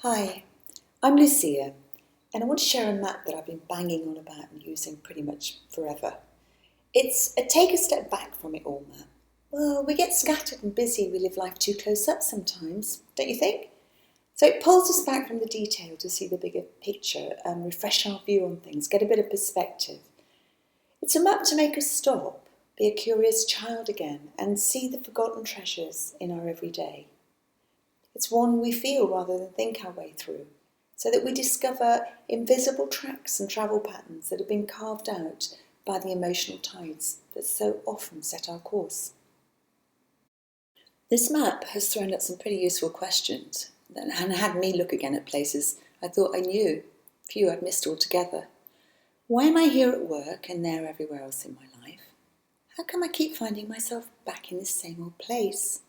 Hi, I'm Lucia, and I want to share a map that I've been banging on about and using pretty much forever. It's a take a step back from it all map. Well, we get scattered and busy, we live life too close up sometimes, don't you think? So it pulls us back from the detail to see the bigger picture and refresh our view on things, get a bit of perspective. It's a map to make us stop, be a curious child again, and see the forgotten treasures in our everyday. It's one we feel rather than think our way through, so that we discover invisible tracks and travel patterns that have been carved out by the emotional tides that so often set our course. This map has thrown up some pretty useful questions and had me look again at places I thought I knew, few I'd missed altogether. Why am I here at work and there everywhere else in my life? How come I keep finding myself back in this same old place?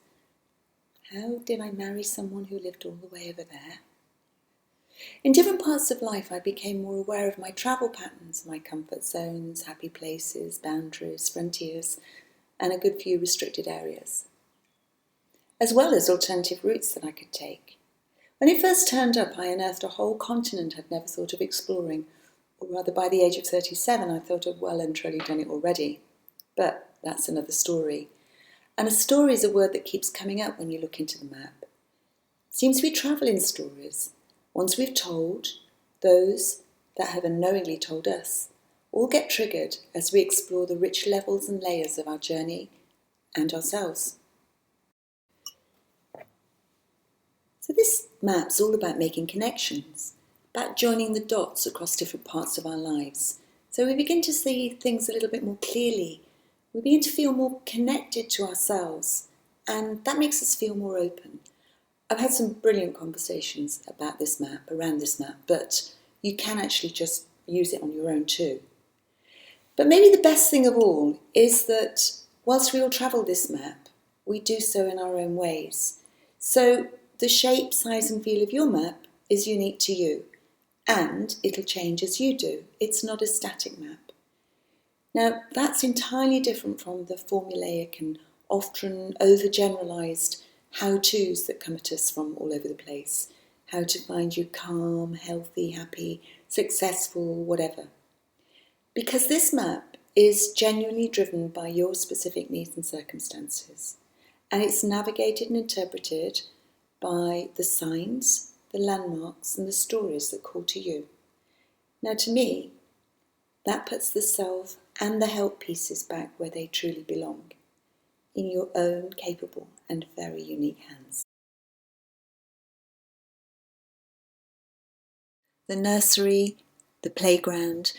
How did I marry someone who lived all the way over there? In different parts of life, I became more aware of my travel patterns, my comfort zones, happy places, boundaries, frontiers, and a good few restricted areas, as well as alternative routes that I could take. When it first turned up, I unearthed a whole continent I'd never thought of exploring, or rather by the age of 37, I thought I'd well and truly done it already. But that's another story. And a story is a word that keeps coming up when you look into the map. It seems we travel in stories, ones we've told, those that have unknowingly told us, all get triggered as we explore the rich levels and layers of our journey and ourselves. So this map's all about making connections, about joining the dots across different parts of our lives. So we begin to see things a little bit more clearly. We begin to feel more connected to ourselves, and that makes us feel more open. I've had some brilliant conversations about this map, around this map, but you can actually just use it on your own too. But maybe the best thing of all is that whilst we all travel this map, we do so in our own ways. So the shape, size and feel of your map is unique to you, and it'll change as you do. It's not a static map. Now, that's entirely different from the formulaic and often overgeneralised how-tos that come at us from all over the place. How to find you calm, healthy, happy, successful, whatever. Because this map is genuinely driven by your specific needs and circumstances. And it's navigated and interpreted by the signs, the landmarks and the stories that call to you. Now, to me, that puts the self and the help pieces back where they truly belong, in your own capable and very unique hands. The nursery, the playground,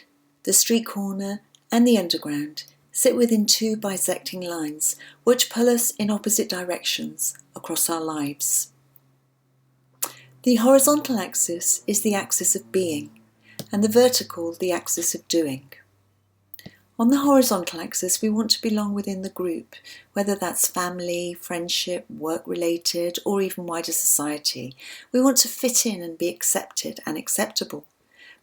the street corner and the underground sit within two bisecting lines which pull us in opposite directions across our lives. The horizontal axis is the axis of being and the vertical the axis of doing. On the horizontal axis, we want to belong within the group, whether that's family, friendship, work-related, or even wider society. We want to fit in and be accepted and acceptable.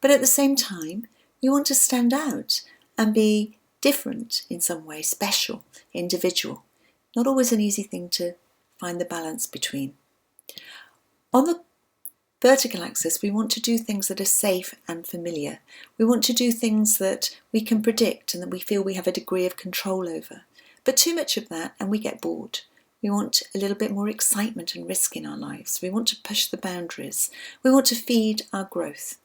But at the same time, we want to stand out and be different in some way, special, individual. Not always an easy thing to find the balance between. On the vertical axis, we want to do things that are safe and familiar. We want to do things that we can predict and that we feel we have a degree of control over. But too much of that and we get bored. We want a little bit more excitement and risk in our lives. We want to push the boundaries. We want to feed our growth.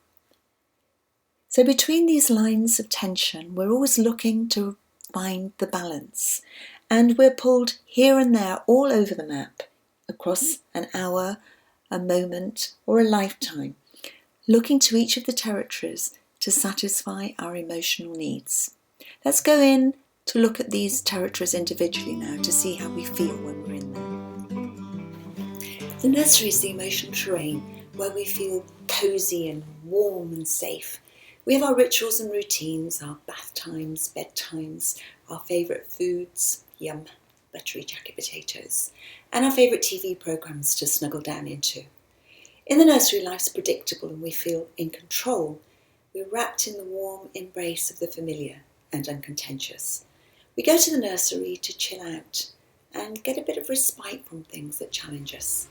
So between these lines of tension, we're always looking to find the balance. And we're pulled here and there all over the map, across an hour, a moment or a lifetime, looking to each of the territories to satisfy our emotional needs. Let's go in to look at these territories individually now to see how we feel when we're in there. The nursery is the emotional terrain where we feel cosy and warm and safe. We have our rituals and routines, our bath times, bed times, our favourite foods, yum, buttery jacket potatoes, and our favourite TV programmes to snuggle down into. In the nursery, life's predictable and we feel in control. We're wrapped in the warm embrace of the familiar and uncontentious. We go to the nursery to chill out and get a bit of respite from things that challenge us.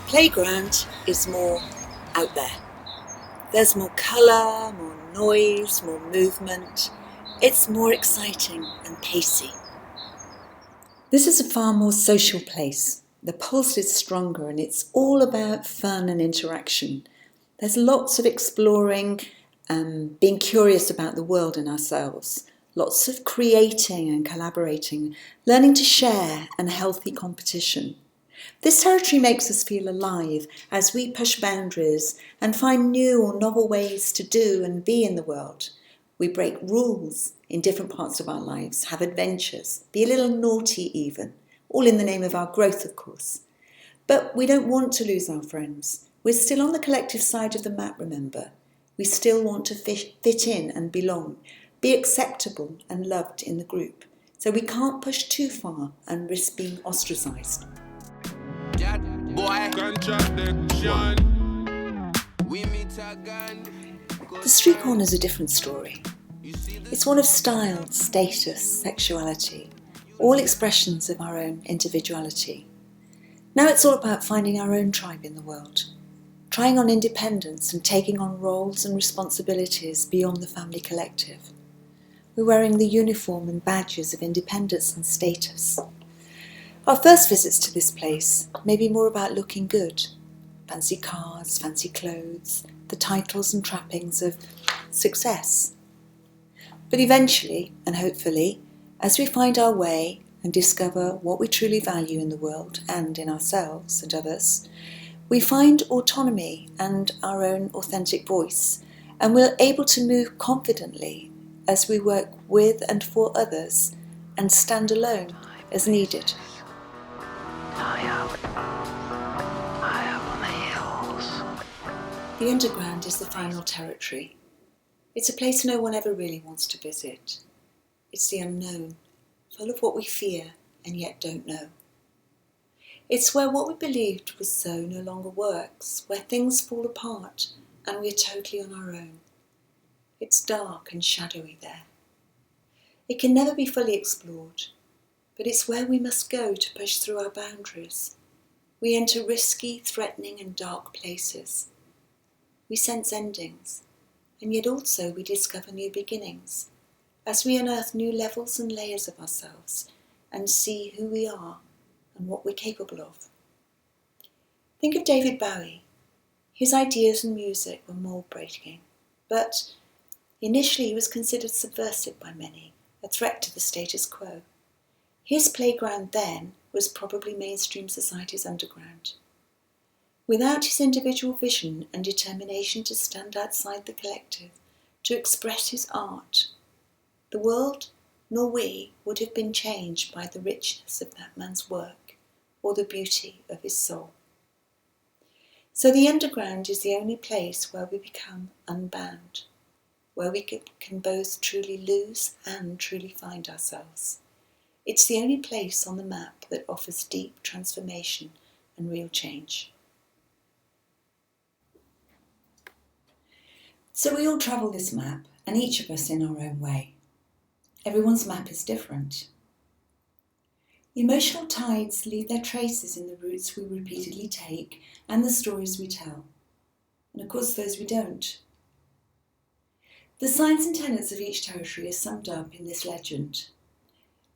Playground is more out there. There's more colour, more noise, more movement. It's more exciting and pacey. This is a far more social place. The pulse is stronger and it's all about fun and interaction. There's lots of exploring, being curious about the world and ourselves. Lots of creating and collaborating, learning to share and healthy competition. This territory makes us feel alive as we push boundaries and find new or novel ways to do and be in the world. We break rules in different parts of our lives, have adventures, be a little naughty even, all in the name of our growth, of course. But we don't want to lose our friends. We're still on the collective side of the map, remember. We still want to fit in and belong, be acceptable and loved in the group. So we can't push too far and risk being ostracised. The street corner is a different story. It's one of style, status, sexuality, all expressions of our own individuality. Now it's all about finding our own tribe in the world, trying on independence and taking on roles and responsibilities beyond the family collective. We're wearing the uniform and badges of independence and status. Our first visits to this place may be more about looking good. Fancy cars, fancy clothes, the titles and trappings of success. But eventually, and hopefully, as we find our way and discover what we truly value in the world and in ourselves and others, we find autonomy and our own authentic voice, and we're able to move confidently as we work with and for others and stand alone as needed. The underground is the final territory. It's a place no one ever really wants to visit. It's the unknown, full of what we fear and yet don't know. It's where what we believed was so no longer works, where things fall apart and we're totally on our own. It's dark and shadowy there. It can never be fully explored, but it's where we must go to push through our boundaries. We enter risky, threatening and dark places. We sense endings, and yet also we discover new beginnings, as we unearth new levels and layers of ourselves and see who we are and what we're capable of. Think of David Bowie. His ideas and music were mold-breaking, but initially he was considered subversive by many, a threat to the status quo. His playground then was probably mainstream society's underground. Without his individual vision and determination to stand outside the collective, to express his art, the world nor we would have been changed by the richness of that man's work or the beauty of his soul. So the underground is the only place where we become unbound, where we can both truly lose and truly find ourselves. It's the only place on the map that offers deep transformation and real change. So we all travel this map, and each of us in our own way. Everyone's map is different. Emotional tides leave their traces in the routes we repeatedly take and the stories we tell, and of course those we don't. The signs and tenets of each territory are summed up in this legend,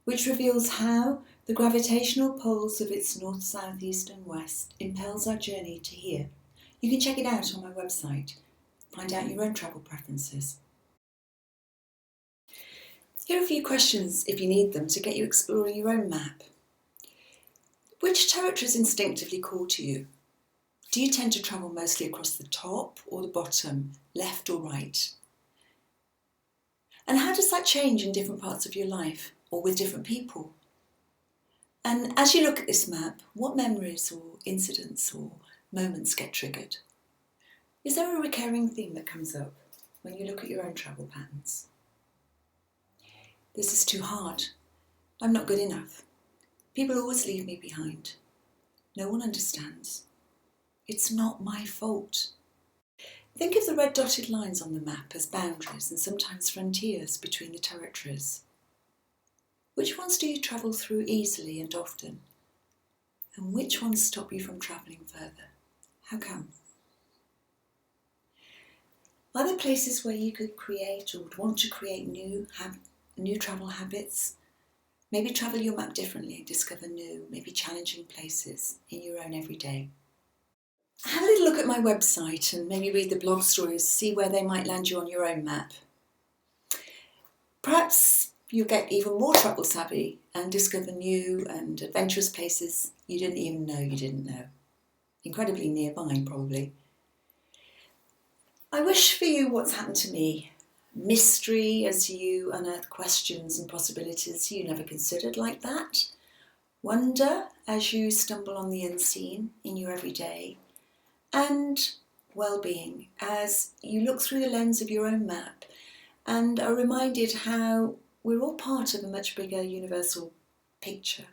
which reveals how the gravitational pulls of its north, south, east and west impels our journey to here. You can check it out on my website. Find out your own travel preferences. Here are a few questions, if you need them, to get you exploring your own map. Which territories instinctively call to you? Do you tend to travel mostly across the top or the bottom, left or right? And how does that change in different parts of your life or with different people? And as you look at this map, what memories or incidents or moments get triggered? Is there a recurring theme that comes up when you look at your own travel patterns? This is too hard. I'm not good enough. People always leave me behind. No one understands. It's not my fault. Think of the red dotted lines on the map as boundaries and sometimes frontiers between the territories. Which ones do you travel through easily and often? And which ones stop you from travelling further? How come? Are there places where you could create or would want to create new travel habits? Maybe travel your map differently and discover new, maybe challenging places in your own everyday. Have a little look at my website and maybe read the blog stories, see where they might land you on your own map. Perhaps you'll get even more travel savvy and discover new and adventurous places you didn't even know you didn't know. Incredibly nearby, probably. I wish for you what's happened to me. Mystery as you unearth questions and possibilities you never considered like that. Wonder as you stumble on the unseen in your everyday. And well-being as you look through the lens of your own map and are reminded how we're all part of a much bigger universal picture,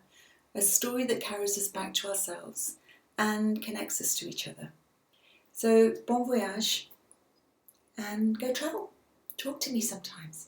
a story that carries us back to ourselves and connects us to each other. So bon voyage and go travel. Talk to me sometimes.